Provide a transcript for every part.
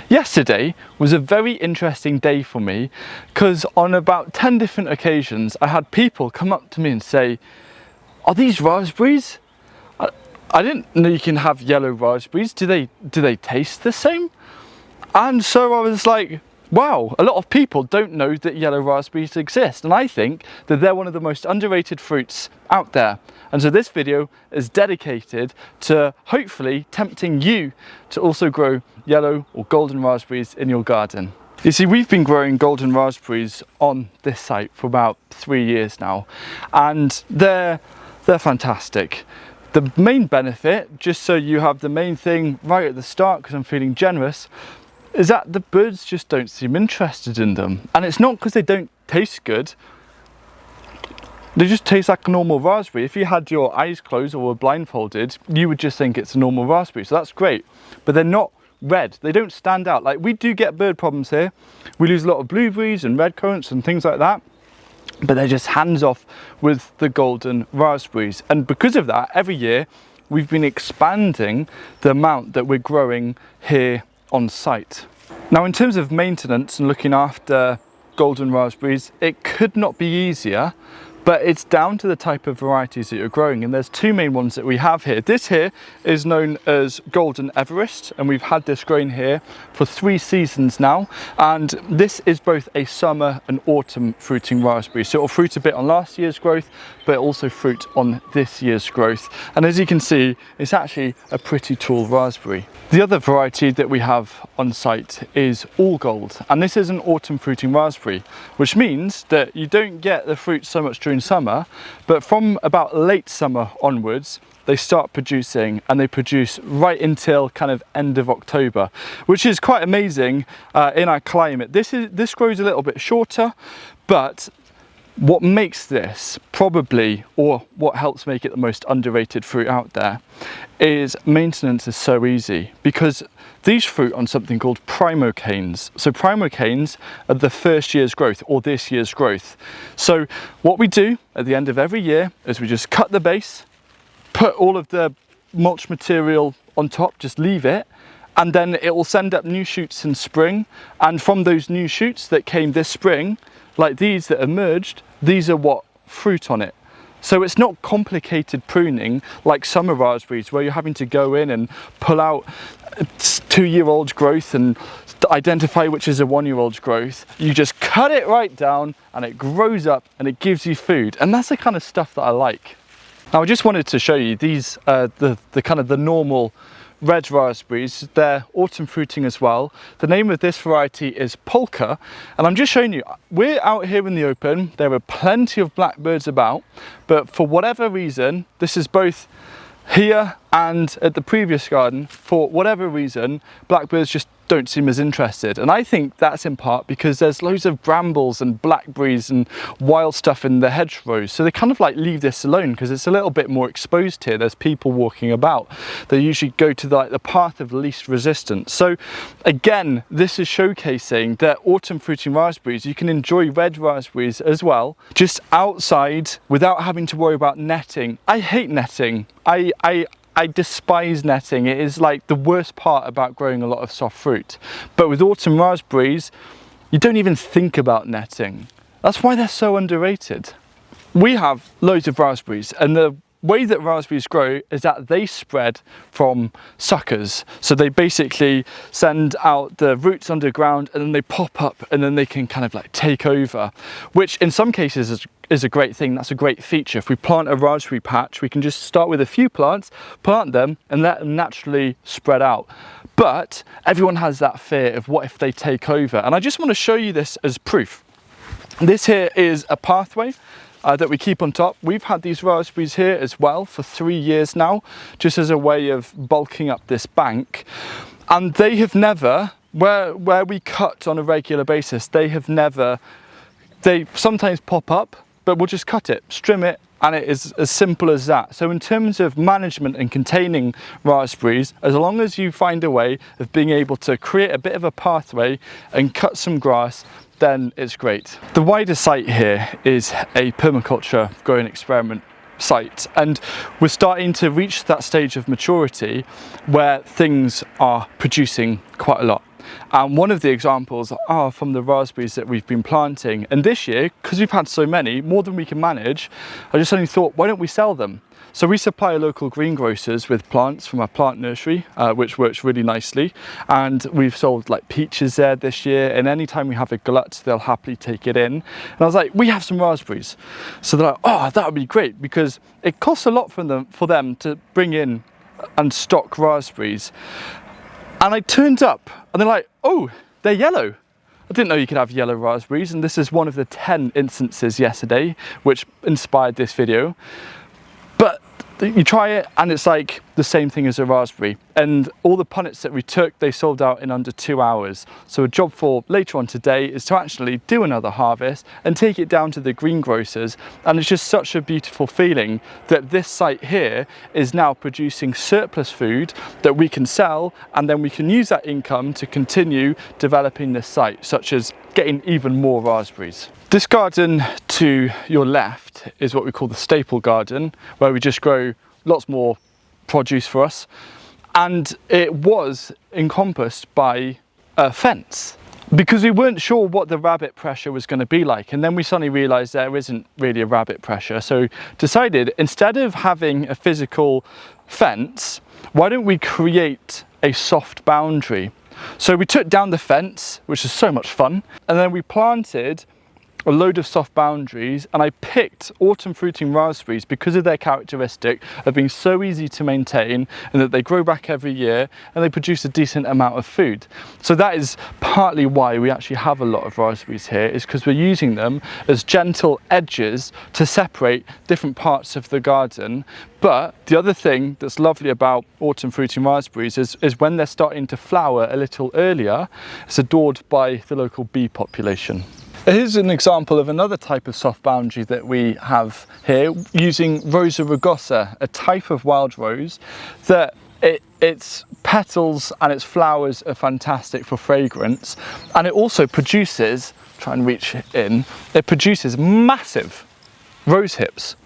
Yesterday was a very interesting day for me because on about 10 different occasions I had people come up to me and say, "Are these raspberries? I didn't know you can have yellow raspberries. Do they taste the same?" And so I was like, wow, a lot of people don't know that yellow raspberries exist, and I think that they're one of the most underrated fruits out there. And so this video is dedicated to hopefully tempting you to also grow yellow or golden raspberries in your garden. You see, we've been growing golden raspberries on this site for about 3 years now, and they're fantastic. The main benefit, just so you have the main thing right at the start, because I'm feeling generous, is that the birds just don't seem interested in them. And it's not because they don't taste good, they just taste like a normal raspberry. If you had your eyes closed or were blindfolded, you would just think it's a normal raspberry, so that's great. But they're not red, they don't stand out. Like, we do get bird problems here, we lose a lot of blueberries and red currants and things like that, but they're just hands off with the golden raspberries. And because of that, every year we've been expanding the amount that we're growing here on site. Now, in terms of maintenance and looking after golden raspberries, it could not be easier, but it's down to the type of varieties that you're growing, and there's two main ones that we have here. This here is known as Golden Everest, and we've had this growing here for 3 seasons now, and this is both a summer and autumn fruiting raspberry, so it'll fruit a bit on last year's growth, but also fruit on this year's growth. And as you can see, it's actually a pretty tall raspberry. The other variety that we have on site is All Gold, and this is an autumn fruiting raspberry, which means that you don't get the fruit so much during summer, but from about late summer onwards they start producing, and they produce right until kind of end of October, which is quite amazing in our climate. This grows a little bit shorter, but what makes this probably, or what helps make it the most underrated fruit out there, is maintenance is so easy, because these fruit on something called primocanes. So primocanes are the first year's growth, or this year's growth. So what we do at the end of every year is we just cut the base, put all of the mulch material on top, just leave it, and then it will send up new shoots in spring. And from those new shoots that came this spring, like these that emerged, these are what fruit on it. So it's not complicated pruning like summer raspberries, where you're having to go in and pull out 2-year-old growth and identify which is a 1-year-old growth. You just cut it right down and it grows up and it gives you food. And that's the kind of stuff that I like. Now, I just wanted to show you these, the kind of the normal red raspberries. They're autumn fruiting as well. The name of this variety is Polka, and I'm just showing you, we're out here in the open, there are plenty of blackbirds about, but for whatever reason, this is both here and at the previous garden, for whatever reason, blackbirds just don't seem as interested. And I think that's in part because there's loads of brambles and blackberries and wild stuff in the hedgerows, so they kind of like leave this alone because it's a little bit more exposed here. There's people walking about. They usually go to the path of least resistance. So again, this is showcasing that autumn fruiting raspberries, you can enjoy red raspberries as well, just outside without having to worry about netting. I hate netting. I despise netting. It is like the worst part about growing a lot of soft fruit. But with autumn raspberries, you don't even think about netting. That's why they're so underrated. We have loads of raspberries, and the way that raspberries grow is that they spread from suckers. So they basically send out the roots underground, and then they pop up, and then they can kind of like take over, which in some cases is a great thing. That's a great feature. If we plant a raspberry patch, we can just start with a few plants, plant them, and let them naturally spread out. But everyone has that fear of what if they take over, and I just want to show you this as proof. This here is a pathway that we keep on top. We've had these raspberries here as well for 3 years now, just as a way of bulking up this bank. And they have never, where we cut on a regular basis, they sometimes pop up, but we'll just cut it, trim it, and it is as simple as that. So in terms of management and containing raspberries, as long as you find a way of being able to create a bit of a pathway and cut some grass, then it's great. The wider site here is a permaculture growing experiment site, and we're starting to reach that stage of maturity where things are producing quite a lot. And one of the examples are from the raspberries that we've been planting. And this year, because we've had so many, more than we can manage, I just suddenly thought, why don't we sell them? So we supply local greengrocers with plants from our plant nursery, which works really nicely. And we've sold like peaches there this year, and anytime we have a glut, they'll happily take it in. And I was like, we have some raspberries. So they're like, oh, that would be great, because it costs a lot for them to bring in and stock raspberries. And I turned up and they're like, oh, they're yellow. I didn't know you could have yellow raspberries, and this is one of the 10 instances yesterday which inspired this video. But you try it and it's like the same thing as a raspberry, and all the punnets that we took, they sold out in under 2 hours. So a job for later on today is to actually do another harvest and take it down to the greengrocers, and it's just such a beautiful feeling that this site here is now producing surplus food that we can sell, and then we can use that income to continue developing this site, such as getting even more raspberries. This garden to your left is what we call the staple garden, where we just grow lots more produce for us, and it was encompassed by a fence because we weren't sure what the rabbit pressure was going to be like, and then we suddenly realized there isn't really a rabbit pressure, so decided instead of having a physical fence, why don't we create a soft boundary? So we took down the fence, which is so much fun, and then we planted a load of soft boundaries, and I picked autumn fruiting raspberries because of their characteristic of being so easy to maintain, and that they grow back every year and they produce a decent amount of food. So that is partly why we actually have a lot of raspberries here, is because we're using them as gentle edges to separate different parts of the garden. But the other thing that's lovely about autumn fruiting raspberries is when they're starting to flower a little earlier, it's adored by the local bee population. Here's an example of another type of soft boundary that we have here, using Rosa rugosa, a type of wild rose that its petals and its flowers are fantastic for fragrance, and it also produces, try and reach in, it produces massive rose hips.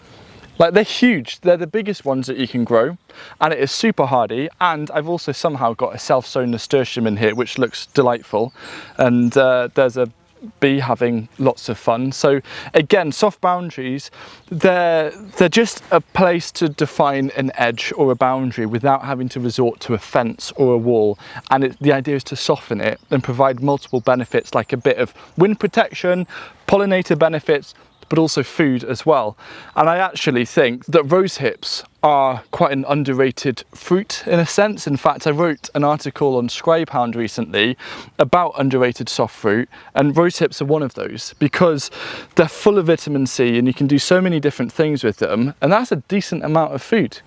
Like, they're huge, they're the biggest ones that you can grow, and it is super hardy. And I've also somehow got a self-sown nasturtium in here which looks delightful, and there's a bee having lots of fun. So again, soft boundaries, they're just a place to define an edge or a boundary without having to resort to a fence or a wall, and the idea is to soften it and provide multiple benefits, like a bit of wind protection, pollinator benefits, but also food as well. And I actually think that rose hips are quite an underrated fruit in a sense. In fact, I wrote an article on Scribehound recently about underrated soft fruit, and rose hips are one of those because they're full of vitamin C and you can do so many different things with them, and that's a decent amount of food.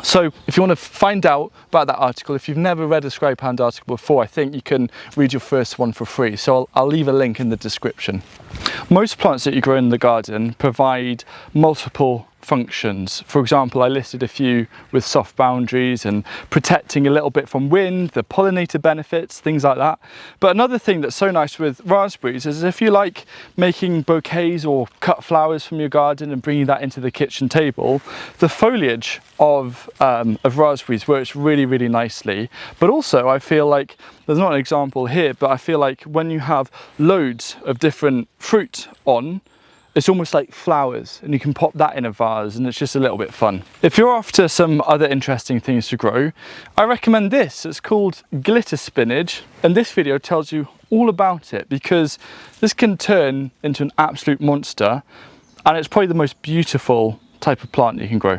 So if you want to find out about that article, if you've never read a Scribehound article before, I think you can read your first one for free. So I'll leave a link in the description. Most plants that you grow in the garden provide multiple functions. For example, I listed a few with soft boundaries and protecting a little bit from wind, the pollinator benefits, things like that. But another thing that's so nice with raspberries is if you like making bouquets or cut flowers from your garden and bringing that into the kitchen table, the foliage of raspberries works really, really nicely. But also I feel like, there's not an example here, but I feel like when you have loads of different fruit on, it's almost like flowers, and you can pop that in a vase and it's just a little bit fun. If you're after some other interesting things to grow, I recommend this. It's called glitter spinach, and this video tells you all about it because this can turn into an absolute monster, and it's probably the most beautiful type of plant you can grow.